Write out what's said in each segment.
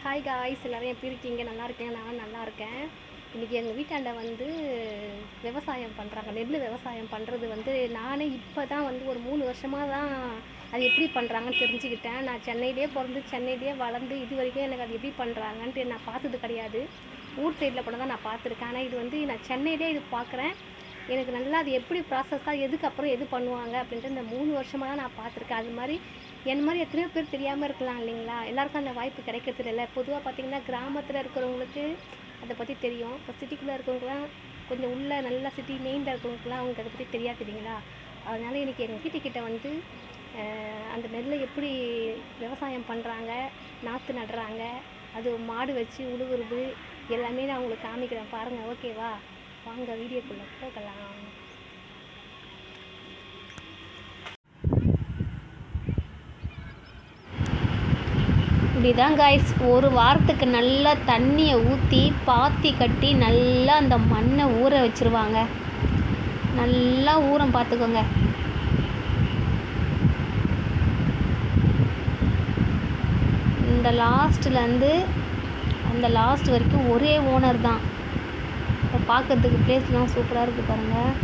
Hi guys, எல்லோரும் எப்படி இருக்கீங்க? நல்லா இருக்கேன். நான் நல்லா இருக்கேன். இன்றைக்கி எங்கள் வீட்டாண்ட வந்து விவசாயம் பண்ணுறாங்க. நெல் விவசாயம் பண்ணுறது வந்து நானே இப்போ தான் வந்து ஒரு 3 வருஷமாக தான் அது எப்படி பண்ணுறாங்கன்னு தெரிஞ்சுக்கிட்டேன். நான் சென்னையிலே பிறந்து சென்னையிலே வளர்ந்து இது வரைக்கும் எனக்கு அது எப்படி பண்ணுறாங்கன்ட்டு நான் பார்த்தது கிடையாது. ஊர் சைடில் கூட தான் நான் பார்த்துருக்கேன். ஆனால் இது வந்து நான் சென்னையிலே இது பார்க்குறேன். எனக்கு நல்லா அது எப்படி ப்ராசஸாக எதுக்கப்புறம் எது பண்ணுவாங்க அப்படின்ட்டு இந்த 3 வருஷமாக தான் நான் பார்த்துருக்கேன். அது மாதிரி என் மாதிரி எத்தனையோ பேர் தெரியாமல் இருக்கலாம் இல்லைங்களா? எல்லாருக்கும் அந்த வாய்ப்பு கிடைக்கிறது இல்லை. பொதுவாக பார்த்திங்கன்னா கிராமத்தில் இருக்கிறவங்களுக்கு அதை பற்றி தெரியும். இப்போ சிட்டிக்குள்ளே இருக்கிறவங்களாம் கொஞ்சம் உள்ள நல்லா சிட்டி மெயினில் இருக்கிறவங்களுக்குலாம் அவங்களுக்கு அதை பற்றி தெரியாது இல்லைங்களா? அதனால் எனக்கு எங்கள் வீட்டுக்கிட்ட வந்து அந்த நெல்லை எப்படி விவசாயம் பண்ணுறாங்க, நாற்று நடுறாங்க, அது மாடு வச்சு உழுவுறது எல்லாமே நான் உங்களுக்கு காமிக்கிறேன். பாருங்கள், ஓகேவா? வாங்க வீடியோக்குள்ளே போகலாம். இப்படிதான் காய்ஸ், ஒரு வாரத்துக்கு நல்லா தண்ணியை ஊற்றி பாத்தி கட்டி நல்லா அந்த மண்ணை ஊற வச்சுருவாங்க. நல்லா ஊறம் பார்த்துக்கோங்க. இந்த லாஸ்ட்லேருந்து அந்த லாஸ்ட் வரைக்கும் ஒரே ஓனர் தான். இப்போ பார்க்கறதுக்கு பிளேஸ்லாம் சூப்பராக இருக்குது பாருங்கள்.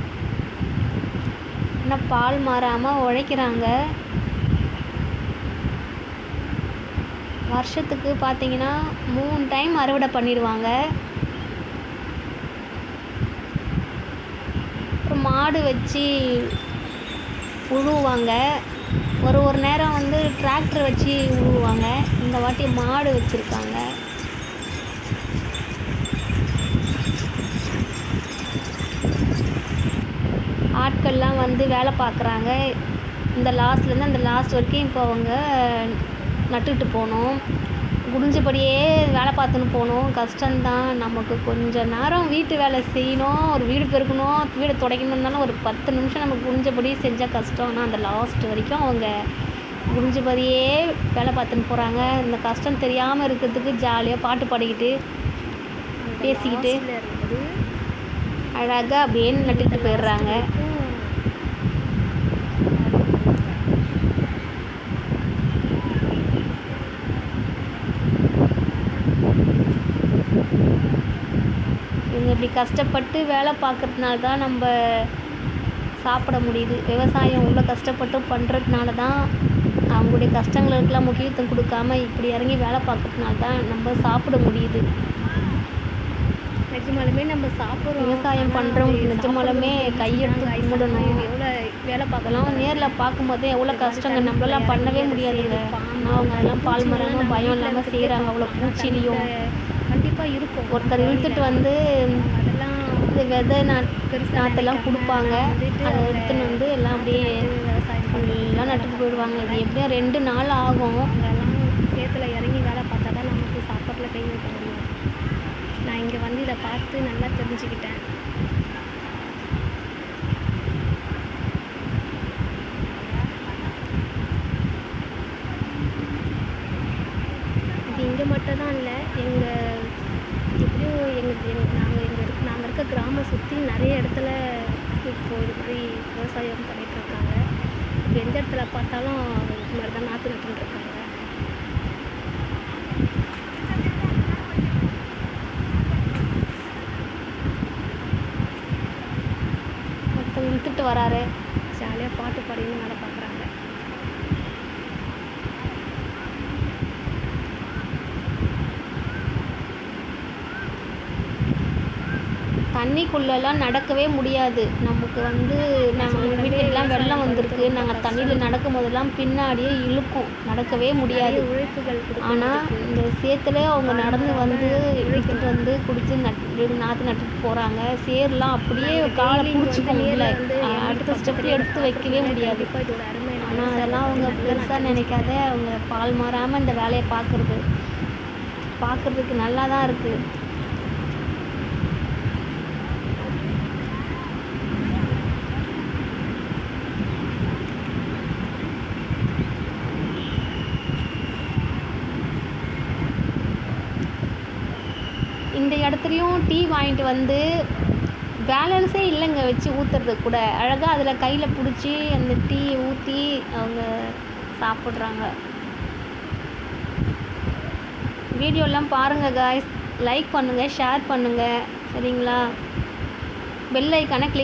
ஆனால் பால் மாறாமல் உழைக்கிறாங்க. வருஷத்துக்கு பார்த்தீங்கன்னா 3 டைம் அறுவடை பண்ணிடுவாங்க. அப்புறம் மாடு வச்சு உழுவாங்க. ஒரு நேரம் வந்து டிராக்டர் வச்சு உழுவாங்க. இந்த வாட்டி மாடு வச்சுருக்காங்க. ஆட்கள்லாம் வந்து வேலை பார்க்குறாங்க. இந்த லாஸ்ட்லேருந்து அந்த லாஸ்ட் வரைக்கும் இப்போ அவங்க நட்டுக்கிட்டு போகணும். முடிஞ்சபடியே வேலை பார்த்துன்னு போகணும். கஷ்டம்தான். நமக்கு கொஞ்சம் நேரம் வீட்டு வேலை செய்யணும், ஒரு வீடு பெருக்கணும், வீடை துடைக்கணுன்னாலும் ஒரு 10 நிமிஷம் நமக்கு முடிஞ்சபடி செஞ்சால் கஷ்டம். ஆனால் அந்த லாஸ்ட் வரைக்கும் அவங்க முடிஞ்சபடியே வேலை பார்த்துன்னு போகிறாங்க. இந்த கஷ்டம் தெரியாமல் இருக்கிறதுக்கு ஜாலியாக பாட்டு பாடிக்கிட்டு பேசிக்கிட்டு அழகாக அப்படியே நட்டுக்கிட்டு போயிடுறாங்க. இவங்க இப்படி கஷ்டப்பட்டு வேலை பார்க்கறதுனால தான் நம்ம சாப்பிட முடியுது. விவசாயம் உள்ள கஷ்டப்பட்டு பண்ணுறதுனால தான் அவங்களுடைய கஷ்டங்களுக்கெல்லாம் முக்கியத்துவம் கொடுக்காம இப்படி இறங்கி வேலை பார்க்கறதுனால தான் நம்ம சாப்பிட முடியுது. நிஜமாலுமே நம்ம சாப்பிட்றோம். விவசாயம் பண்ணுறவங்களுக்கு நிஜமாலுமே கையெடுத்து கும்பிடணும். எவ்வளோ வேலை பார்க்கலாம். நேரில் பார்க்கும்போதே எவ்வளோ கஷ்டங்க. நம்மளாம் பண்ணவே முடியாதுங்க. ஆனால் அவங்க அதெல்லாம் பால் மரமும் பயம் இல்லாமல் செய்கிறாங்க. அவ்வளோ பூச்சிலையும் கண்டிப்பாக இருக்கும். ஒருத்தர் இழுத்துட்டு வந்து அதெல்லாம் இந்த விதை நாற்றெல்லாம் கொடுப்பாங்க. அதை எடுத்துன்னு வந்து எல்லாம் அப்படியே ஃபுல்லாக நட்டுட்டு போயிடுவாங்க. இது எப்படியும் 2 நாள் ஆகும். அங்கெல்லாம் சேத்துல இறங்கி வேலை பார்த்தா தான் நமக்கு சாப்பாட்டில் கை வைக்க முடியும். நான் இங்கே வந்து இதை பார்த்து நல்லா தெரிஞ்சுக்கிட்டேன். இது இங்கே மட்டும் தான் இல்லை, எப்படியும் நாங்கள் இருக்க கிராமம் சுற்றி நிறைய இடத்துல இப்போ இது மாதிரி விவசாயம் பண்ணிகிட்ருக்காங்க. இப்போ எந்த இடத்துல பார்த்தாலும் இது மாதிரி தான் நாற்று நட்டுருக்காங்க. ஒருத்தர் இழுத்துட்டு வராரு, ஜாலியாக பாட்டு பாடின்னு வேலை பார்க்குறாங்க. தண்ணிக்குள்ளெல்லாம் நடக்கவே முடியாது. நமக்கு வந்து நாங்கள் வீட்டிலலாம் வெள்ளம் வந்திருக்கு. நாங்கள் தண்ணியில் நடக்கும் போதெல்லாம் பின்னாடியே இழுக்கும், நடக்கவே முடியாது. உழைப்புகள். ஆனால் இந்த சேத்துல அவங்க நடந்து வந்து இழுத்துட்டு வந்து குடித்து நாற்று நட்டுட்டு போகிறாங்க. சேர்லாம் அப்படியே காலை பிடிச்சிக்க முடியல. அடுத்த ஸ்டெப்பில் எடுத்து வைக்கவே முடியாது. ஆனால் அதெல்லாம் அவங்க பெருசாக நினைக்காத அவங்க பால் மாறாமல் இந்த வேலையை பார்க்குறதுக்கு நல்லா தான் இருக்குது. இந்த இடத்துலையும் டீ வாங்கிட்டு வந்து பேலன்ஸே இல்லைங்க வச்சு ஊற்றுறதுக்கு கூட. அழகாக அதில் கையில் பிடிச்சி அந்த டீயை ஊற்றி அவங்க சாப்பிட்றாங்க. வீடியோலாம் பாருங்கள் காய்ஸ், லைக் பண்ணுங்கள், ஷேர் பண்ணுங்கள், சரிங்களா? பெல் ஐக்கானை கிளிக்